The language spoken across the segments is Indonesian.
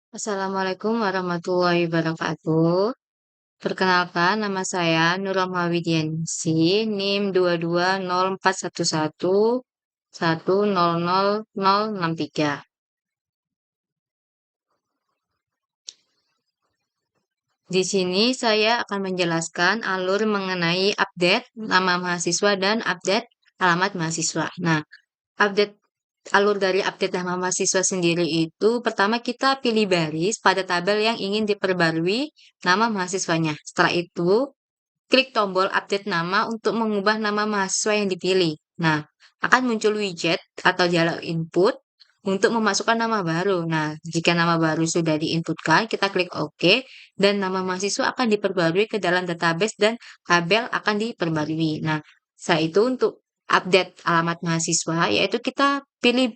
Assalamualaikum warahmatullahi wabarakatuh. Perkenalkan, nama saya Nurrohma Widiansi, NIM 22041100063. Di sini saya akan menjelaskan alur mengenai update nama mahasiswa dan update alamat mahasiswa. Nah, update alur dari update nama mahasiswa sendiri itu pertama kita pilih baris pada tabel yang ingin diperbarui nama mahasiswanya. Setelah itu, klik tombol update nama untuk mengubah nama mahasiswa yang dipilih. Nah, akan muncul widget atau dialog input untuk memasukkan nama baru. Nah, jika nama baru sudah diinputkan, kita klik OK dan nama mahasiswa akan diperbarui ke dalam database dan tabel akan diperbarui. Nah, setelah itu untuk update alamat mahasiswa, yaitu kita pilih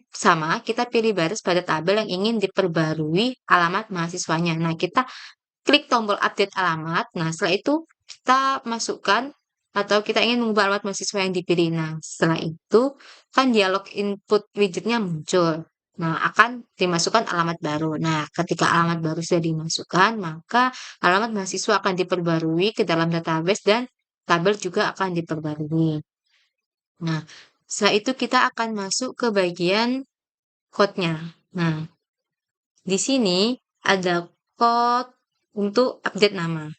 baris pada tabel yang ingin diperbarui alamat mahasiswanya. Nah, kita klik tombol update alamat. Nah, setelah itu kita masukkan atau kita ingin mengubah alamat mahasiswa yang dipilih. Nah, setelah itu kan dialog input widgetnya muncul. Nah, akan dimasukkan alamat baru. Nah, ketika alamat baru sudah dimasukkan, maka alamat mahasiswa akan diperbarui ke dalam database dan tabel juga akan diperbarui. Nah, setelah itu kita akan masuk ke bagian code-nya. Nah, di sini ada code untuk update nama.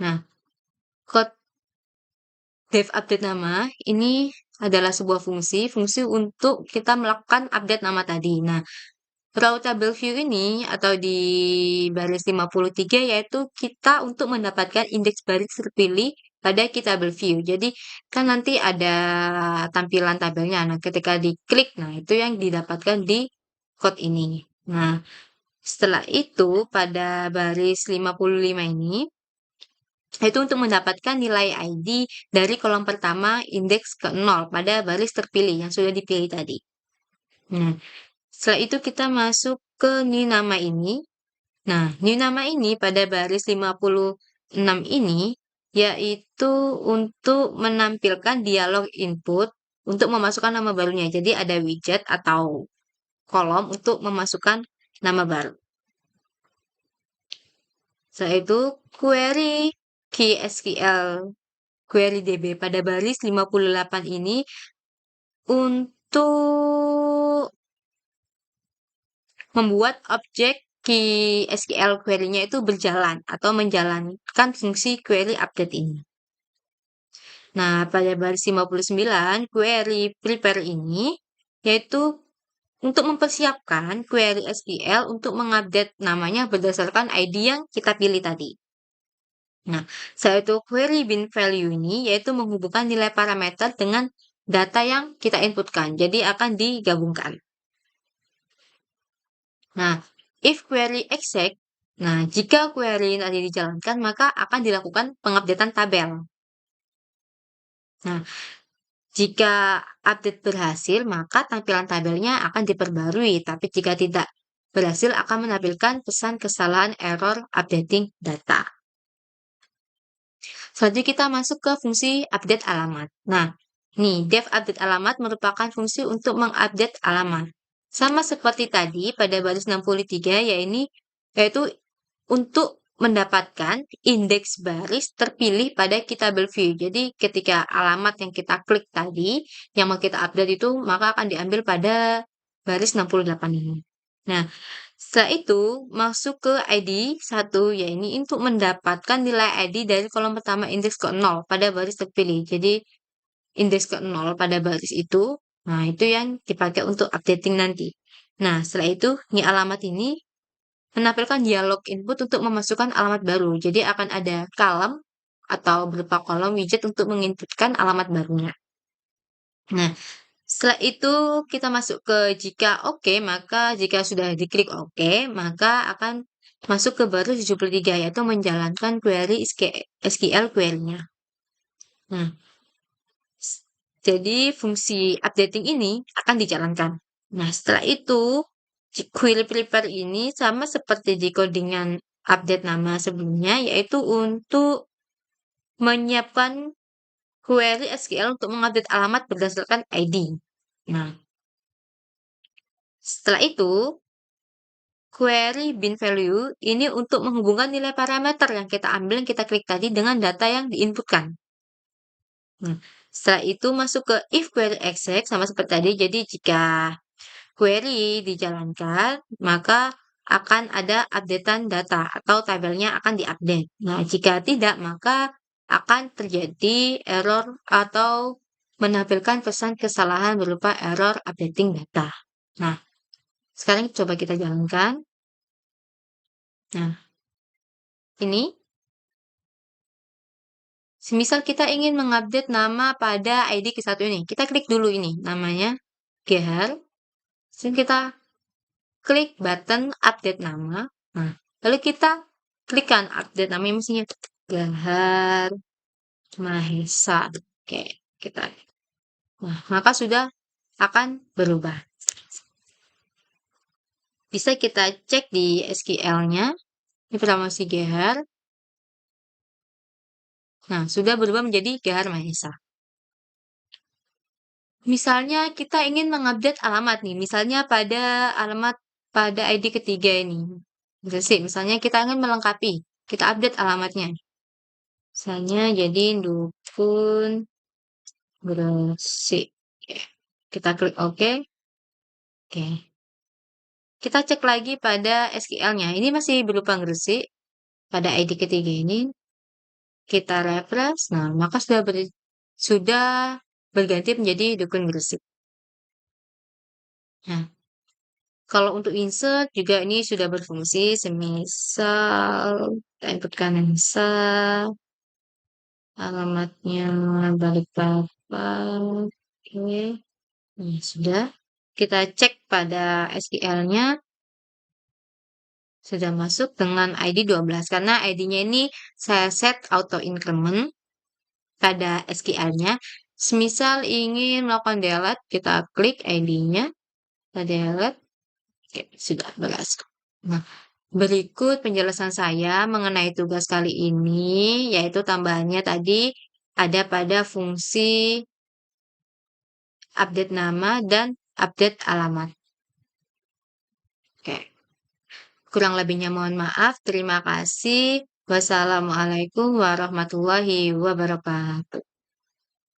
Nah, code dev update nama ini adalah sebuah fungsi untuk kita melakukan update nama tadi. Nah, raw table view ini atau di baris 53 yaitu kita untuk mendapatkan indeks baris terpilih pada key table view. Jadi kan nanti ada tampilan tabelnya. Nah, ketika diklik, nah itu yang didapatkan di code ini. Nah, setelah itu pada baris 55 ini itu untuk mendapatkan nilai ID dari kolom pertama indeks ke 0 pada baris terpilih yang sudah dipilih tadi. Nah, setelah itu kita masuk ke new nama ini. Nah, new nama ini pada baris 56 ini yaitu untuk menampilkan dialog input untuk memasukkan nama barunya. Jadi ada widget atau kolom untuk memasukkan nama baru. Setelah itu query key SQL query DB pada baris 58 ini untuk membuat objek key SQL query-nya itu berjalan atau menjalankan fungsi query update ini. Nah, pada baris 59, query prepare ini yaitu untuk mempersiapkan query SQL untuk mengupdate namanya berdasarkan ID yang kita pilih tadi. Nah, setelah itu query bin value ini yaitu menghubungkan nilai parameter dengan data yang kita inputkan. Jadi akan digabungkan. Nah, if query exec, nah jika query tadi dijalankan maka akan dilakukan pengupdatean tabel. Nah, jika update berhasil maka tampilan tabelnya akan diperbarui, tapi jika tidak berhasil akan menampilkan pesan kesalahan error updating data. Selanjutnya kita masuk ke fungsi update alamat. Nah, nih dev update alamat merupakan fungsi untuk mengupdate alamat. Sama seperti tadi pada baris 63 yaitu untuk mendapatkan indeks baris terpilih pada key table view. Jadi ketika alamat yang kita klik tadi yang mau kita update itu maka akan diambil pada baris 68 ini. Nah, setelah itu masuk ke ID 1 ya ini untuk mendapatkan nilai ID dari kolom pertama indeks ke 0 pada baris terpilih. Jadi indeks ke 0 pada baris itu, nah itu yang dipakai untuk updating nanti. Nah, setelah itu alamat ini menampilkan dialog input untuk memasukkan alamat baru. Jadi akan ada column atau berupa kolom widget untuk menginputkan alamat barunya. Nah, setelah itu kita masuk ke jika oke, maka jika sudah diklik oke, maka akan masuk ke baris 73 yaitu menjalankan query SQL query-nya. Nah, jadi fungsi updating ini akan dijalankan. Nah, setelah itu query prepare ini sama seperti di codingan update nama sebelumnya yaitu untuk menyiapkan query SQL untuk mengupdate alamat berdasarkan ID. Nah, setelah itu query bin value ini untuk menghubungkan nilai parameter yang kita ambil, yang kita klik tadi dengan data yang diinputkan. Nah, setelah itu masuk ke if query exec sama seperti tadi. Jadi jika query dijalankan, maka akan ada updatean data atau tabelnya akan diupdate. Nah, jika tidak, maka akan terjadi error atau menampilkan pesan kesalahan berupa error updating data. Nah, sekarang coba kita jalankan. Nah, ini semisal kita ingin mengupdate nama pada ID Q1 ini, kita klik dulu ini namanya Gear. Terus kita klik button update nama. Nah, lalu kita klikkan update namanya mestinya Gahar Mahesa. Oke, kita. Nah, maka sudah akan berubah. Bisa kita cek di SQL-nya. Ini pertama si Gahar. Nah, sudah berubah menjadi Gahar Mahesa. Misalnya kita ingin mengupdate alamat nih, misalnya pada alamat pada ID ketiga ini. Misalnya kita ingin melengkapi, kita update alamatnya. Misalnya jadi Dukun Gresik. Oke. Kita klik OK. Oke. Kita cek lagi pada SQL-nya. Ini masih berupa Gresik. Pada ID ketiga ini, kita refresh. Nah, maka sudah berganti menjadi Dukun Gresik. Nah, kalau untuk insert juga ini sudah berfungsi. Semisal kita inputkan misal alamatnya Balikpapan. Oke. Nah, sudah. Kita cek pada SQL-nya sudah masuk dengan ID 12 karena ID-nya ini saya set auto increment pada SQL-nya. Semisal ingin melakukan delete, kita klik ID-nya, kita delete. Oke, sudah berhasil. Nah, berikut penjelasan saya mengenai tugas kali ini, yaitu tambahannya tadi ada pada fungsi update nama dan update alamat. Oke. Kurang lebihnya mohon maaf. Terima kasih. Wassalamualaikum warahmatullahi wabarakatuh.